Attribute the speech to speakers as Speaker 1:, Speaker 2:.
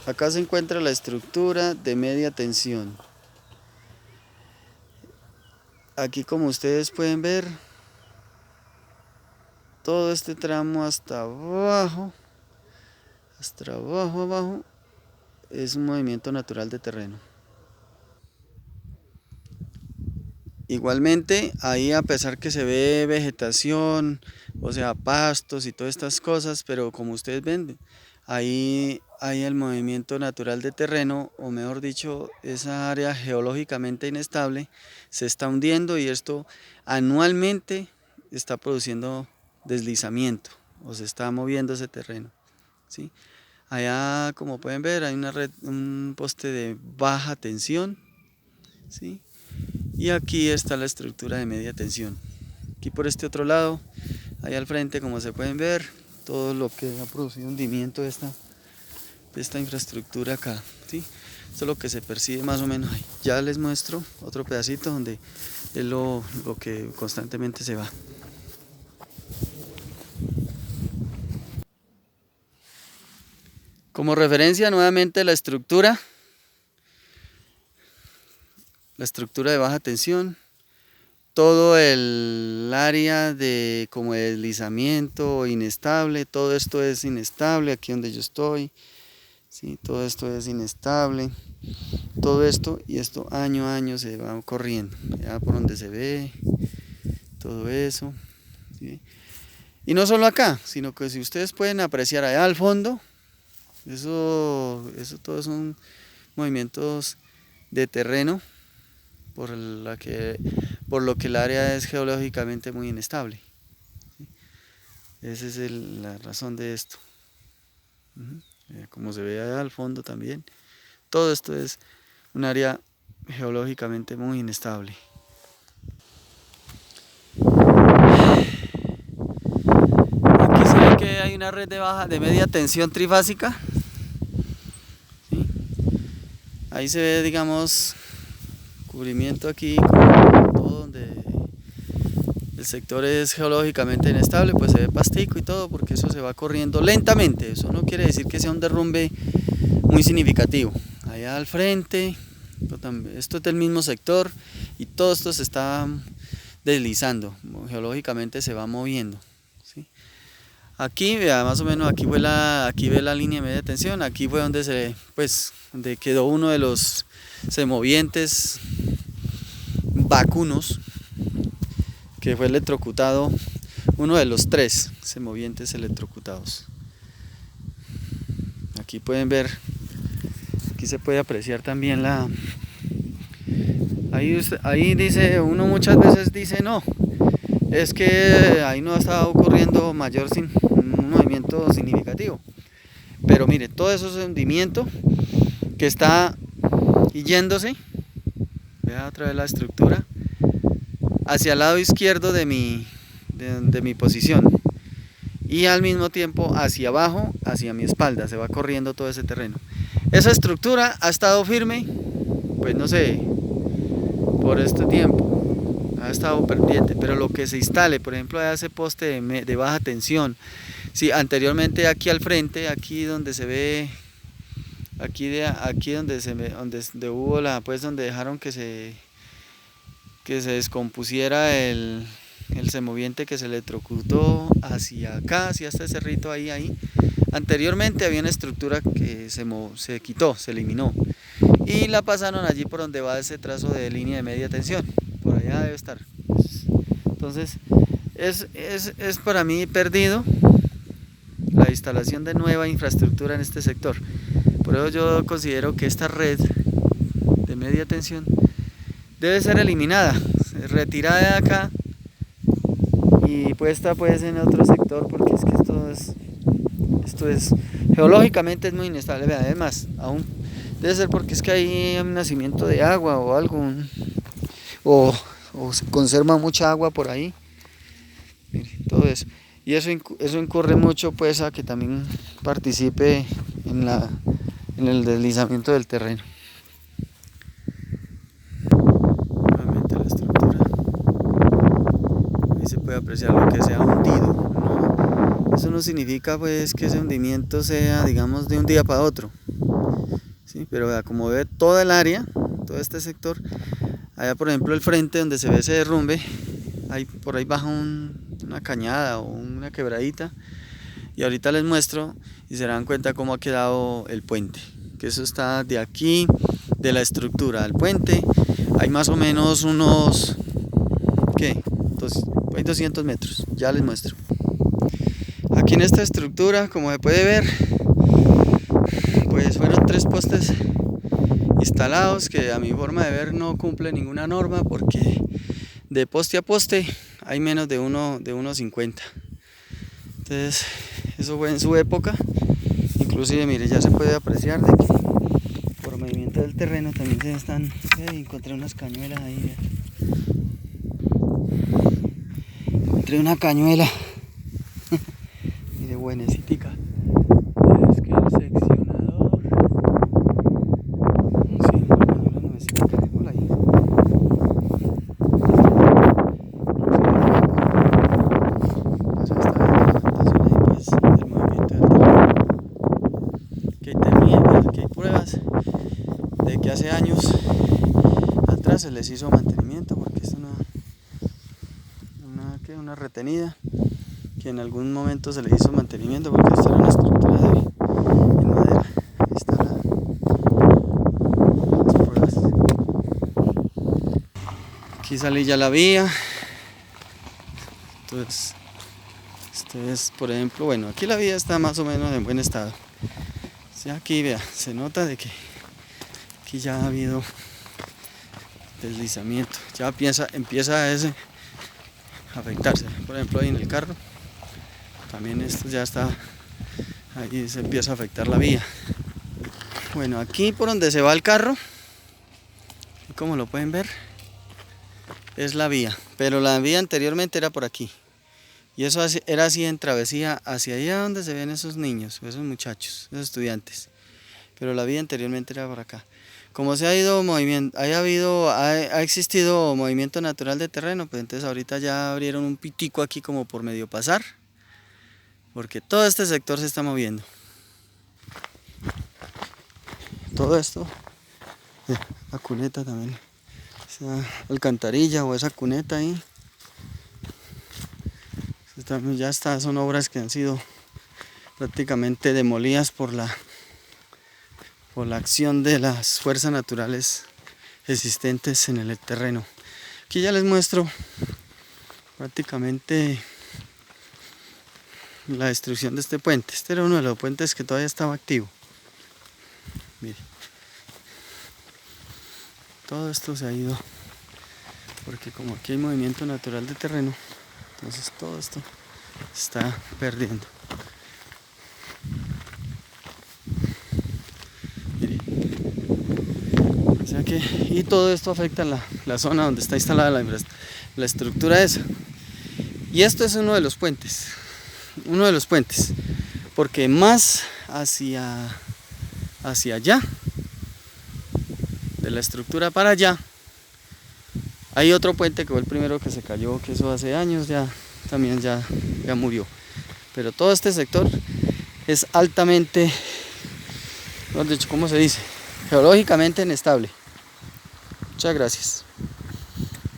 Speaker 1: Acá se encuentra la estructura de media tensión. Aquí, como ustedes pueden ver, todo este tramo hasta abajo, es un movimiento natural de terreno. Igualmente, ahí a pesar que se ve vegetación, o sea, pastos y todas estas cosas, pero como ustedes ven, ahí hay el movimiento natural de terreno, o mejor dicho, esa área geológicamente inestable se está hundiendo y esto anualmente está produciendo deslizamiento o se está moviendo ese terreno, ¿sí? Allá, como pueden ver, hay una red, un poste de baja tensión, ¿sí? Y aquí está la estructura de media tensión. Aquí por este otro lado, ahí al frente, como se pueden ver, todo lo que ha producido hundimiento de esta infraestructura acá, ¿sí? Esto es lo que se percibe más o menos ahí. Ya les muestro otro pedacito donde es lo que constantemente se va. Como referencia nuevamente la estructura de baja tensión, todo el área de como de deslizamiento inestable, todo esto es inestable aquí donde yo estoy, ¿sí? Todo esto es inestable, todo esto y esto año a año se va corriendo, ya por donde se ve todo eso, ¿sí? Y no solo acá, sino que si ustedes pueden apreciar allá al fondo, eso todos son movimientos de terreno por lo que el área es geológicamente muy inestable. Esa es la razón de esto. Como se ve allá al fondo también, todo esto es un área geológicamente muy inestable. Aquí se ve que hay una red de media tensión trifásica. ¿Sí? Ahí se ve, digamos, cubrimiento aquí, todo donde el sector es geológicamente inestable, pues se ve pastico y todo, porque eso se va corriendo lentamente. Eso no quiere decir que sea un derrumbe muy significativo. Allá al frente, esto es del mismo sector y todo esto se está deslizando, geológicamente se va moviendo, ¿sí? Aquí, vea, más o menos aquí ve la línea de media tensión, aquí fue donde quedó uno de los semovientes vacunos, que fue electrocutado, uno de los 3 semovientes electrocutados. Aquí pueden ver, aquí se puede apreciar también ahí dice, uno muchas veces dice no, es que ahí no está ocurriendo un movimiento significativo. Pero mire, todo eso es hundimiento que está yéndose, vea otra vez la estructura, hacia el lado izquierdo de mi posición. Y al mismo tiempo hacia abajo, hacia mi espalda, se va corriendo todo ese terreno. Esa estructura ha estado firme, pues no sé, por este tiempo, ha estado pendiente, pero lo que se instale, por ejemplo, ese poste de baja tensión, sí, anteriormente aquí al frente, aquí donde se ve, aquí donde hubo donde dejaron que se descompusiera el semoviente que se electrocutó hacia acá, hacia este cerrito ahí. Anteriormente había una estructura que se quitó, se eliminó. Y la pasaron allí por donde va ese trazo de línea de media tensión. Por allá debe estar. Entonces, es para mí perdido la instalación de nueva infraestructura en este sector. Por eso yo considero que esta red de media tensión debe ser eliminada, retirada de acá y puesta pues en otro sector, porque es que esto es geológicamente es muy inestable. Vean, además, aún debe ser porque es que hay un nacimiento de agua o algo, o se conserva mucha agua por ahí. Miren, todo eso. Y eso incurre mucho pues a que también participe en el deslizamiento del terreno. Nuevamente la estructura. Ahí se puede apreciar lo que se ha hundido, ¿no? Eso no significa pues que ese hundimiento sea, digamos, de un día para otro. ¿sí? Pero vea, como ve toda el área, todo este sector, allá por ejemplo el frente donde se ve ese derrumbe, por ahí baja una cañada o una quebradita, y ahorita les muestro y se dan cuenta cómo ha quedado el puente, que eso está de aquí, de la estructura al puente, hay más o menos unos, ¿qué? Hay 200 metros, ya les muestro. Aquí en esta estructura, como se puede ver, pues fueron 3 postes instalados que a mi forma de ver no cumplen ninguna norma, porque de poste a poste hay menos de 1,50. Entonces eso fue en su época, inclusive mire, ya se puede apreciar de que por movimiento del terreno también se están, encontré unas cañuelas ahí, encontré una cañuela mire, buenecitica. Es que el seccionador, sí, la cañuela nuevecita, hola ahí. Aquí hay pruebas de que hace años atrás se les hizo mantenimiento, porque es una retenida que en algún momento se le hizo mantenimiento, porque esta era una estructura en madera. Ahí están las pruebas. Aquí sale ya la vía. Entonces, ustedes, por ejemplo, bueno, aquí la vía está más o menos en buen estado. Ya aquí vea, se nota de que aquí ya ha habido deslizamiento, ya empieza a afectarse. Por ejemplo, ahí en el carro también esto ya está, ahí se empieza a afectar la vía. Bueno, aquí por donde se va el carro, y como lo pueden ver, es la vía, pero la vía anteriormente era por aquí, y eso era así en travesía hacia allá donde se ven esos niños, esos muchachos, esos estudiantes, pero la vía anteriormente era por acá. Como se ha ido movimiento, ha existido movimiento natural de terreno, pues entonces ahorita ya abrieron un pitico aquí como por medio pasar, porque todo este sector se está moviendo. Todo esto, la cuneta también, esa alcantarilla o esa cuneta ahí, ya está, son obras que han sido prácticamente demolidas por la acción de las fuerzas naturales existentes en el terreno. Aquí ya les muestro prácticamente la destrucción de este puente. Este era uno de los puentes que todavía estaba activo. Mire, todo esto se ha ido porque como aquí hay movimiento natural de terreno, entonces todo esto se está perdiendo. Mire, o sea que, y todo esto afecta la zona donde está instalada la estructura esa. Y esto es uno de los puentes, porque más hacia allá, de la estructura para allá, hay otro puente que fue el primero que se cayó, que eso hace años también ya murió. Pero todo este sector es altamente, ¿cómo se dice? Geológicamente inestable. Muchas gracias.